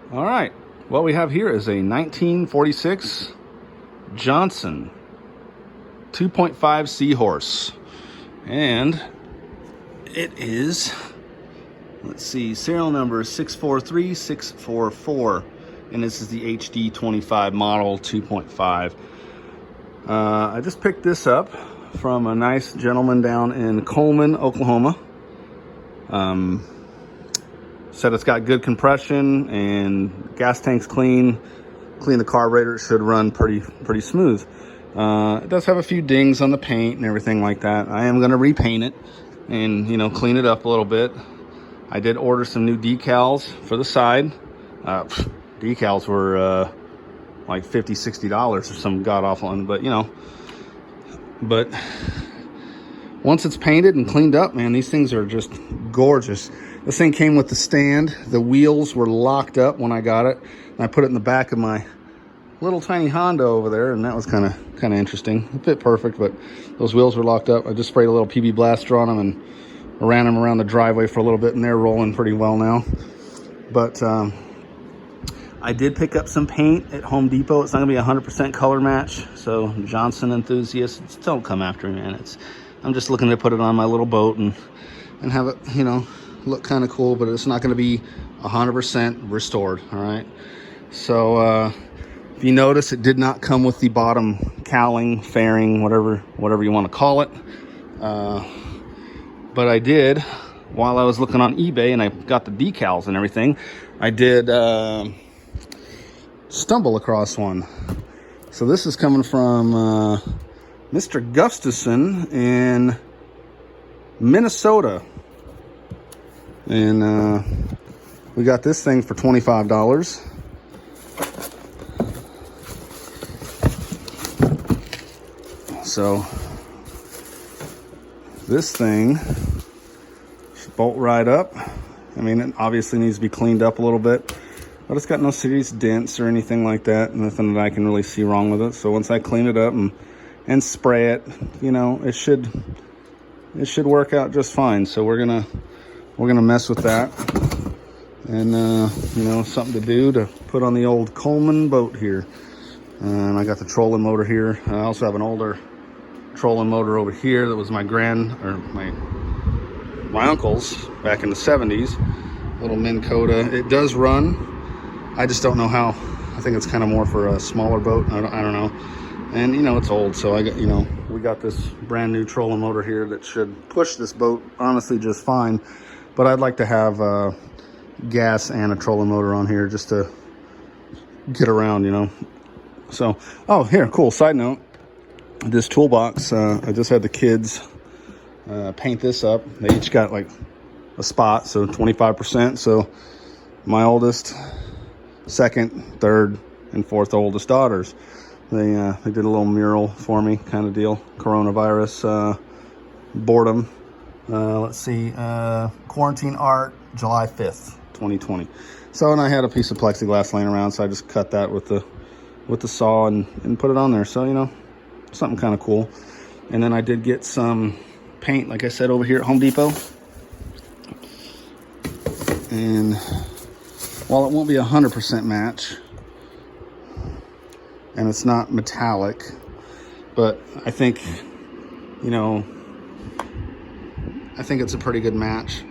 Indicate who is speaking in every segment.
Speaker 1: All right, what we have here is a 1946 Johnson 2.5 Seahorse, and it is, let's see, serial number 643644, and this is the HD-25 model 2.5. I just picked this up from a nice gentleman down in Coleman, Oklahoma. Said it's got good compression and gas tank's clean the carburetor. It should run pretty smooth. It does have a few dings on the paint and everything like that. I am going to repaint it and, you know, clean it up a little bit. I did order some new decals for the side. Decals were like $50–60 or some god-awful one, but, you know, but once it's painted and cleaned up, man, these things are just gorgeous. This thing came with the stand. The wheels were locked up when I got it, and I put it in the back of my little tiny Honda over there, and that was kind of interesting. It fit perfect, but those wheels were locked up. I just sprayed a little PB Blaster on them and ran them around the driveway for a little bit, and they're rolling pretty well now. But I did pick up some paint at Home Depot. It's not gonna be 100% color match, so Johnson enthusiasts, don't come after me, man. I'm just looking to put it on my little boat and have it, you know, look kind of cool, but it's not going to be 100% restored. All right, so if you notice, it did not come with the bottom cowling, fairing, whatever you want to call it, but I did, while I was looking on eBay and I got the decals and everything, I did stumble across one. So this is coming from Mr. Gustafson in Minnesota. And we got this thing for $25. So this thing should bolt right up. I mean, it obviously needs to be cleaned up a little bit, but it's got no serious dents or anything like that. Nothing that I can really see wrong with it. So once I clean it up and spray it, you know, it should work out just fine. So we're gonna mess with that, and you know, something to do to put on the old Coleman boat here. And I got the trolling motor here. I also have an older trolling motor over here that was my uncle's back in the 70s, little Minn Kota. It does run. I just don't know how. I think it's kind of more for a smaller boat. I don't know. And, you know, it's old, so we got this brand new trolling motor here that should push this boat honestly just fine. But I'd like to have gas and a trolling motor on here just to get around, you know. So, oh, here, cool. Side note, this toolbox, I just had the kids paint this up. They each got like a spot, so 25%. So my oldest, second, third, and fourth oldest daughters, they did a little mural for me kind of deal. Coronavirus boredom. Let's see, quarantine art, July 5th, 2020. So, and I had a piece of plexiglass laying around, so I just cut that with the saw and put it on there. So, you know, something kind of cool. And then I did get some paint, like I said, over here at Home Depot. And while it won't be 100% match, and it's not metallic, but I think, you know, I think it's a pretty good match.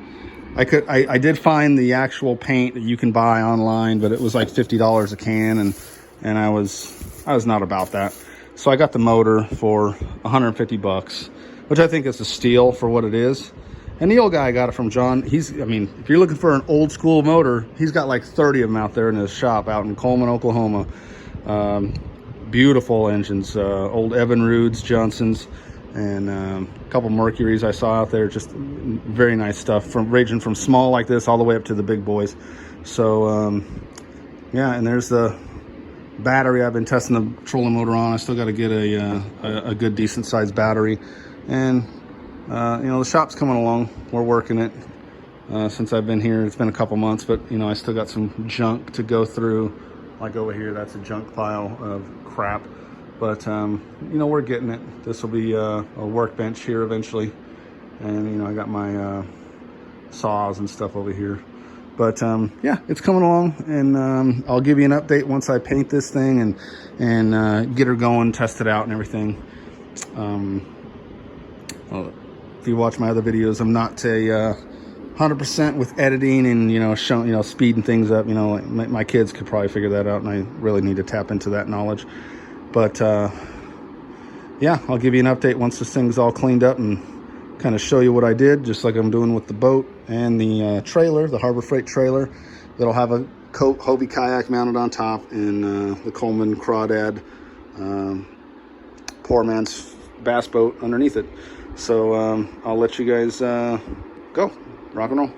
Speaker 1: I did find the actual paint that you can buy online, but it was like $50 a can, and I was not about that. So I got the motor for $150, which I think is a steal for what it is. And the old guy got it from John. I mean, if you're looking for an old school motor, he's got like 30 of them out there in his shop out in Coleman, Oklahoma. Beautiful engines, old Evinrude's, Johnson's, and a couple Mercuries I saw out there. Just very nice stuff, ranging from small like this all the way up to the big boys. So yeah, and there's the battery I've been testing the trolling motor on. I still got to get a good decent sized battery, and you know, the shop's coming along. We're working it since I've been here. It's been a couple months, but you know, I still got some junk to go through. Like over here, that's a junk pile of crap. But, you know, we're getting it. This will be a workbench here eventually. And, you know, I got my saws and stuff over here. But yeah, it's coming along, and I'll give you an update once I paint this thing and get her going, test it out and everything. Well, if you watch my other videos, I'm not a 100% with editing and, you know, showing, you know, speeding things up. You know, like my kids could probably figure that out, and I really need to tap into that knowledge. But yeah, I'll give you an update once this thing's all cleaned up and kind of show you what I did, just like I'm doing with the boat and the trailer, the Harbor Freight trailer that'll have a Hobie kayak mounted on top, and the Coleman Crawdad poor man's bass boat underneath it. So I'll let you guys go. Rock and roll.